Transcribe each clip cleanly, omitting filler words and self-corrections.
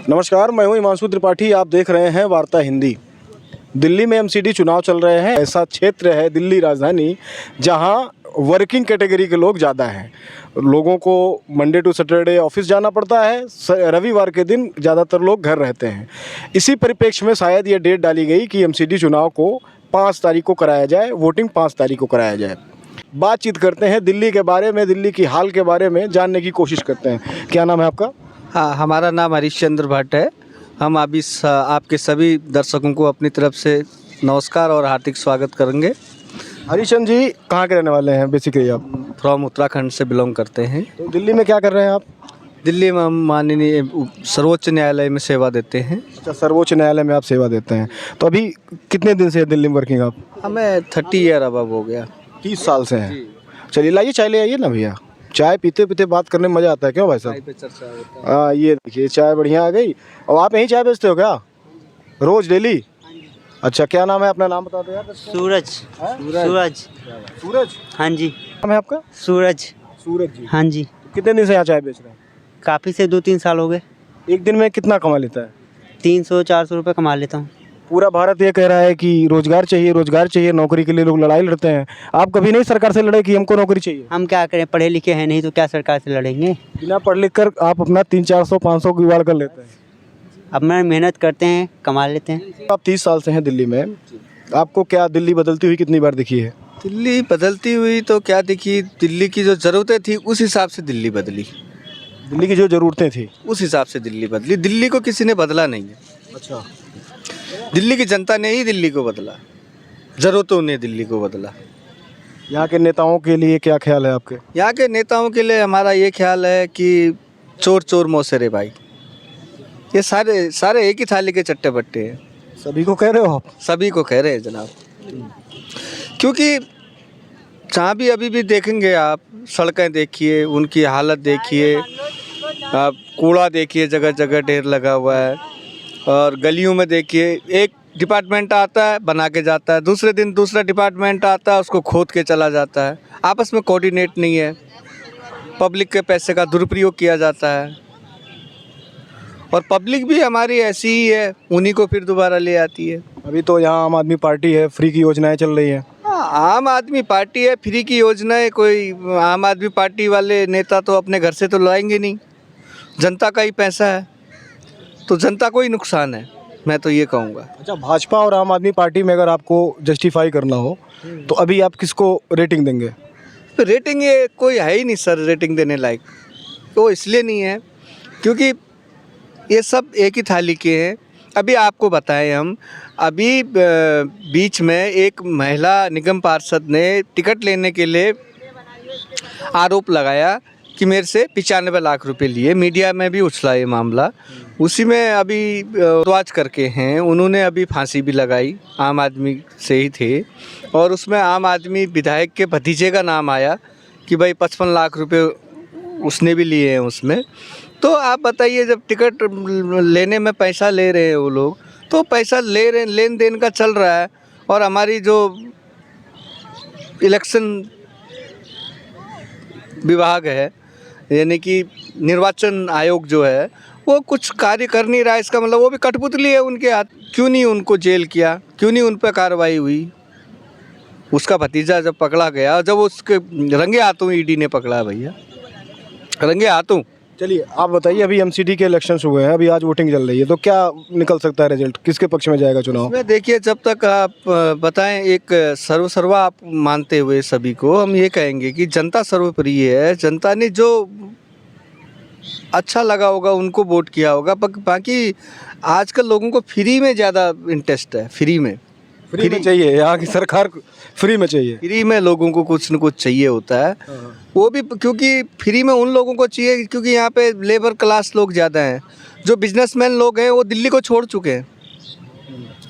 नमस्कार, मैं हूं हिमांशु त्रिपाठी। आप देख रहे हैं वार्ता हिंदी। दिल्ली में एमसीडी चुनाव चल रहे हैं। ऐसा क्षेत्र है दिल्ली राजधानी जहां वर्किंग कैटेगरी के लोग ज़्यादा हैं। लोगों को मंडे टू सैटरडे ऑफिस जाना पड़ता है, रविवार के दिन ज़्यादातर लोग घर रहते हैं। इसी परिप्रेक्ष्य में शायद ये डेट डाली गई कि एमसीडी चुनाव को 5 तारीख को कराया जाए, वोटिंग 5 तारीख को कराया जाए। बातचीत करते हैं दिल्ली के बारे में, दिल्ली की हाल के बारे में जानने की कोशिश करते हैं। क्या नाम है आपका? हाँ, हमारा नाम हरीशचंद्र भट्ट है। हम अभी आपके सभी दर्शकों को अपनी तरफ से नमस्कार और हार्दिक स्वागत करेंगे। हरीशचंद्र जी कहाँ के रहने वाले हैं बेसिकली आप? फ्रॉम उत्तराखंड से बिलोंग करते हैं। तो दिल्ली में क्या कर रहे हैं आप? दिल्ली में हम माननीय सर्वोच्च न्यायालय में सेवा देते हैं। अच्छा, सर्वोच्च न्यायालय में आप सेवा देते हैं। तो अभी कितने दिन से दिल्ली में वर्किंग आप? हमें 30 ईयर अब हो गया। 30 साल से हैं। चलिए लाइए चाय ले आइए ना भैया। चाय पीते पीते बात करने में मज़ा आता है, क्यों भाई साहब? पे चर्चा होता है। हाँ, ये देखिए चाय बढ़िया आ गई। और आप यहीं चाय बेचते हो क्या रोज़ डेली? अच्छा, क्या नाम है? अपना नाम बता दो यार। सूरज। सूरज। सूरज हाँ जी। नाम है आपका? सूरज। सूरज जी। हाँ जी। तो कितने दिन से यहाँ चाय बेच रहे हैं? काफ़ी से 2-3 साल हो गए। एक दिन में कितना कमा लेता है? 300-400 रुपये कमा लेता हूँ। पूरा भारत ये कह रहा है कि रोजगार चाहिए, नौकरी के लिए लोग लड़ाई लड़ते हैं। आप कभी नहीं सरकार से लड़े कि हमको नौकरी चाहिए? हम क्या करें, पढ़े लिखे हैं नहीं तो क्या सरकार से लड़ेंगे। बिना पढ़ लिख कर आप अपना 300-400-500 की जुगाड़ कर लेते हैं। अब मैं मेहनत करते हैं, कमा लेते हैं। आप 30 साल से हैं दिल्ली में। आपको क्या दिल्ली बदलती हुई कितनी बार दिखी है? दिल्ली बदलती हुई तो क्या दिखी, दिल्ली की जो ज़रूरतें थी उस हिसाब से दिल्ली बदली। दिल्ली की जो ज़रूरतें थी उस हिसाब से दिल्ली बदली। दिल्ली को किसी ने बदला नहीं है। अच्छा, दिल्ली की जनता ने ही दिल्ली को बदला, ज़रूरतों ने दिल्ली को बदला। यहाँ के नेताओं के लिए क्या ख्याल है आपके? यहाँ के नेताओं के लिए हमारा ये ख्याल है कि चोर चोर मौसेरे भाई, ये सारे एक ही थाली के चट्टे बट्टे हैं। सभी को कह रहे हो आप? सभी को कह रहे हैं जनाब, क्योंकि जहाँ भी अभी भी देखेंगे आप, सड़कें देखिए, उनकी हालत देखिए, आप कूड़ा देखिए, जगह जगह ढेर लगा हुआ है। और गलियों में देखिए, एक डिपार्टमेंट आता है बना के जाता है, दूसरे दिन दूसरा डिपार्टमेंट आता है उसको खोद के चला जाता है। आपस में कोऑर्डिनेट नहीं है। पब्लिक के पैसे का दुरुपयोग किया जाता है और पब्लिक भी हमारी ऐसी ही है, उन्हीं को फिर दोबारा ले आती है। अभी तो यहाँ आम आदमी पार्टी है, फ्री की योजनाएं चल रही हैं। हाँ, आम आदमी पार्टी है, फ्री की योजनाएं। कोई आम आदमी पार्टी वाले नेता तो अपने घर से तो लाएंगे नहीं, जनता का ही पैसा है, तो जनता को ही नुकसान है, मैं तो ये कहूँगा। अच्छा, भाजपा और आम आदमी पार्टी में अगर आपको जस्टिफाई करना हो तो अभी आप किसको रेटिंग देंगे? तो रेटिंग ये कोई है ही नहीं सर, रेटिंग देने लायक। तो इसलिए नहीं है क्योंकि ये सब एक ही थाली के हैं। अभी आपको बताएं हम, अभी बीच में एक महिला निगम पार्षद ने टिकट लेने के लिए आरोप लगाया कि मेरे से 95 लाख रुपए लिए। मीडिया में भी उछला ये मामला। उसी में अभी वाच करके हैं, उन्होंने अभी फांसी भी लगाई, आम आदमी से ही थे। और उसमें आम आदमी विधायक के भतीजे का नाम आया कि भाई 55 लाख रुपए उसने भी लिए हैं उसमें। तो आप बताइए, जब टिकट लेने में पैसा ले रहे हैं वो लोग, तो पैसा ले रहे, लेन देन का चल रहा है। और हमारी जो इलेक्शन विभाग है, यानी कि निर्वाचन आयोग जो है, वो कुछ कार्य कर नहीं रहा है। इसका मतलब वो भी कठपुतली है उनके हाथ। क्यों नहीं उनको जेल किया, क्यों नहीं उन पर कार्रवाई हुई? उसका भतीजा जब पकड़ा गया, जब उसके रंगे हाथों ईडी ने पकड़ा, भैया रंगे हाथों। चलिए आप बताइए, अभी एमसीडी के इलेक्शंस हुए हैं, अभी आज वोटिंग चल रही है, तो क्या निकल सकता है रिजल्ट? किसके पक्ष में जाएगा चुनाव? इसमें देखिए, जब तक आप बताएं, एक सर्वसर्वा आप मानते हुए सभी को हम ये कहेंगे कि जनता सर्वोपरि है। जनता ने जो अच्छा लगा होगा उनको वोट किया होगा। बाकी आजकल लोगों को फ्री में ज़्यादा इंटरेस्ट है। फ्री में चाहिए, यहाँ की सरकार फ्री में चाहिए। फ्री में लोगों को कुछ न कुछ चाहिए होता है। वो भी क्योंकि फ्री में उन लोगों को चाहिए क्योंकि यहाँ पे लेबर क्लास लोग ज़्यादा हैं। जो बिजनेसमैन लोग हैं वो दिल्ली को छोड़ चुके हैं।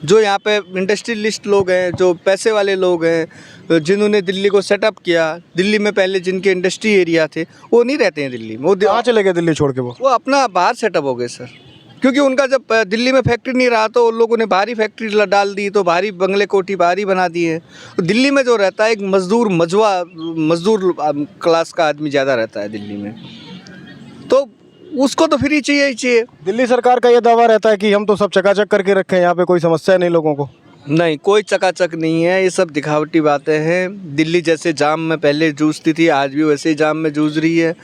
जो यहाँ पे इंडस्ट्रियलिस्ट लोग हैं, जो पैसे वाले लोग हैं, जिन्होंने दिल्ली को सेटअप किया, दिल्ली में पहले जिनके इंडस्ट्री एरिया थे, वो नहीं रहते हैं दिल्ली में। वो कहाँ चले गए दिल्ली छोड़ के? वो अपना बाहर सेटअप हो गए सर। क्योंकि उनका जब दिल्ली में फैक्ट्री नहीं रहा तो उन लोगों ने बाहरी फैक्ट्री डाल दी, तो बाहरी बंगले कोठी बाहरी बना दिए। तो दिल्ली में जो रहता है एक मजदूर क्लास का आदमी ज़्यादा रहता है दिल्ली में। तो उसको तो फ्री चाहिए ही चाहिए। दिल्ली सरकार का ये दावा रहता है कि हम तो सब चकाचक करके रखे हैं, यहाँ पे कोई समस्या नहीं लोगों को। नहीं, कोई चकाचक नहीं है, ये सब दिखावटी बातें हैं। दिल्ली जैसे जाम में पहले जूझती थी, आज भी वैसे ही जाम में जूझ रही है।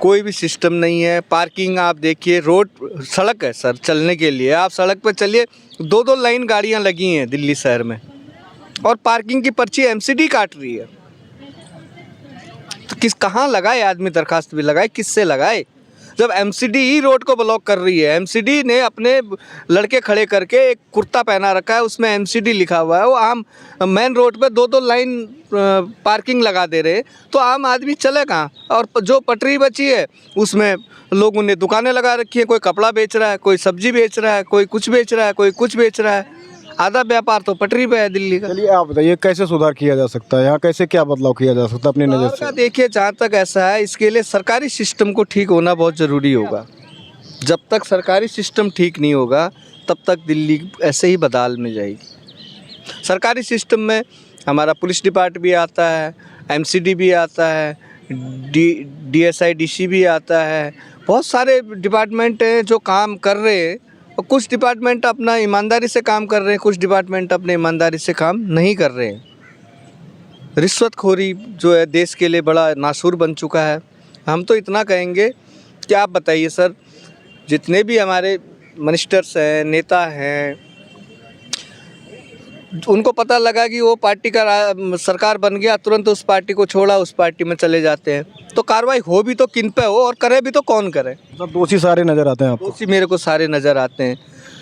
कोई भी सिस्टम नहीं है। पार्किंग आप देखिए, रोड सड़क है सर चलने के लिए, आप सड़क पर चलिए, 2-2 लाइन गाड़ियां लगी हैं दिल्ली शहर में, और पार्किंग की पर्ची एमसीडी काट रही है। तो कहाँ लगाए आदमी दरखास्त भी लगाए, किससे लगाए, जब एमसीडी ही रोड को ब्लॉक कर रही है। एमसीडी ने अपने लड़के खड़े करके एक कुर्ता पहना रखा है, उसमें एमसीडी लिखा हुआ है। वो आम मेन रोड पे 2-2 लाइन पार्किंग लगा दे रहे, तो आम आदमी चले कहाँ। और जो पटरी बची है उसमें लोगों ने दुकानें लगा रखी हैं, कोई कपड़ा बेच रहा है, कोई सब्जी बेच रहा है, कोई कुछ बेच रहा है, कोई कुछ बेच रहा है। आधा व्यापार तो पटरी पे है दिल्ली का। चलिए आप बताइए कैसे सुधार किया जा सकता है, यहाँ कैसे क्या बदलाव किया जा सकता है अपनी नज़र से? देखिए, जहाँ तक ऐसा है, इसके लिए सरकारी सिस्टम को ठीक होना बहुत ज़रूरी होगा। जब तक सरकारी सिस्टम ठीक नहीं होगा तब तक दिल्ली ऐसे ही बदहाल में जाएगी। सरकारी सिस्टम में हमारा पुलिस डिपार्टमेंट भी आता है, एमसीडी भी आता है, डीएसआई डीसी भी आता है, बहुत सारे डिपार्टमेंट हैं जो काम कर रहे हैं। और कुछ डिपार्टमेंट अपना ईमानदारी से काम कर रहे हैं, कुछ डिपार्टमेंट अपने ईमानदारी से काम नहीं कर रहे हैं। रिश्वतखोरी जो है देश के लिए बड़ा नासूर बन चुका है। हम तो इतना कहेंगे कि आप बताइए सर, जितने भी हमारे मिनिस्टर्स हैं, नेता हैं, उनको पता लगा कि वो पार्टी का सरकार बन गया, तुरंत उस पार्टी को छोड़ा, उस पार्टी में चले जाते हैं। तो कार्रवाई हो भी तो किन पे हो, और करे भी तो कौन करे। मतलब दोषी सारे नज़र आते हैं आपको? दोषी मेरे को सारे नज़र आते हैं।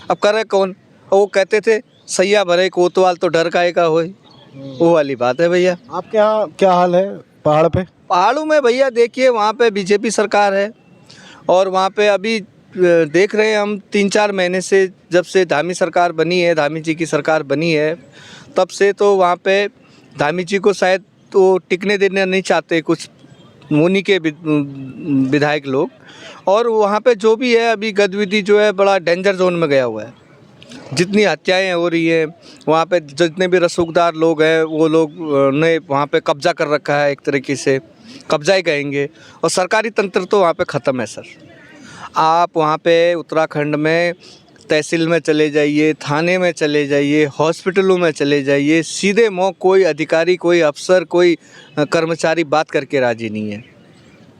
अब करे कौन? वो कहते थे सैया भरे कोतवाल तो डर काहे का होए, वो वाली बात है भैया। आपके यहाँ क्या हाल है पहाड़ पे? पहाड़ों में भैया देखिए, वहाँ पे बीजेपी सरकार है, और वहाँ पे अभी देख रहे हैं हम 3-4 महीने से, जब से धामी सरकार बनी है, धामी जी की सरकार बनी है, तब से तो वहाँ पे धामी जी को शायद तो टिकने देना नहीं चाहते कुछ मुनि के विधायक लोग। और वहाँ पे जो भी है अभी गतिविधि जो है बड़ा डेंजर जोन में गया हुआ है। जितनी हत्याएं हो रही है वहाँ पे, जितने भी रसूखदार लोग हैं वो लोग ने वहाँ पे कब्जा कर रखा है, एक तरीके से कब्जा ही कहेंगे। और सरकारी तंत्र तो वहाँ पे ख़त्म है सर। आप वहाँ पे उत्तराखंड में तहसील में चले जाइए, थाने में चले जाइए, हॉस्पिटलों में चले जाइए, सीधे मुँह कोई अधिकारी, कोई अफसर, कोई कर्मचारी बात करके राजी नहीं है।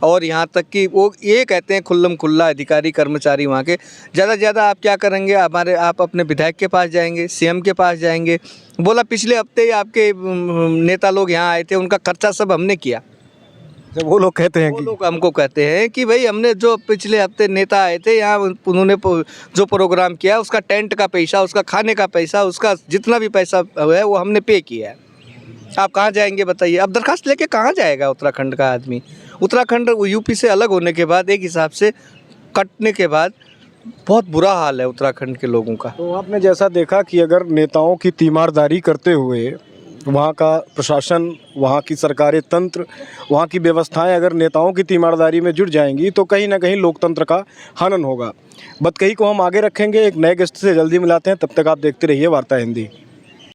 और यहाँ तक कि वो ये कहते हैं खुल्लम खुल्ला अधिकारी कर्मचारी वहाँ के, ज़्यादा से ज़्यादा आप क्या करेंगे, आप अपने विधायक के पास जाएंगे, सीएम के पास जाएंगे, बोला पिछले हफ्ते ही आपके नेता लोग यहाँ आए थे, उनका खर्चा सब हमने किया। जब वो लोग कहते हैं वो लोग हमको कहते हैं कि भाई हमने जो पिछले हफ्ते नेता आए थे यहाँ, उन्होंने जो प्रोग्राम किया उसका टेंट का पैसा, उसका खाने का पैसा, उसका जितना भी पैसा है वो हमने पे किया है। आप कहाँ जाएंगे बताइए? अब दरखास्त लेके कहाँ जाएगा उत्तराखंड का आदमी? उत्तराखंड यूपी से अलग होने के बाद, एक हिसाब से कटने के बाद, बहुत बुरा हाल है उत्तराखंड के लोगों का। तो आपने जैसा देखा कि अगर नेताओं की तीमारदारी करते हुए वहाँ का प्रशासन, वहाँ की सरकारी तंत्र, वहाँ की व्यवस्थाएं अगर नेताओं की तीमारदारी में जुट जाएंगी तो कहीं ना कहीं लोकतंत्र का हनन होगा। बत कही को हम आगे रखेंगे। एक नए गेस्ट से जल्दी मिलाते हैं, तब तक आप देखते रहिए वार्ता हिंदी।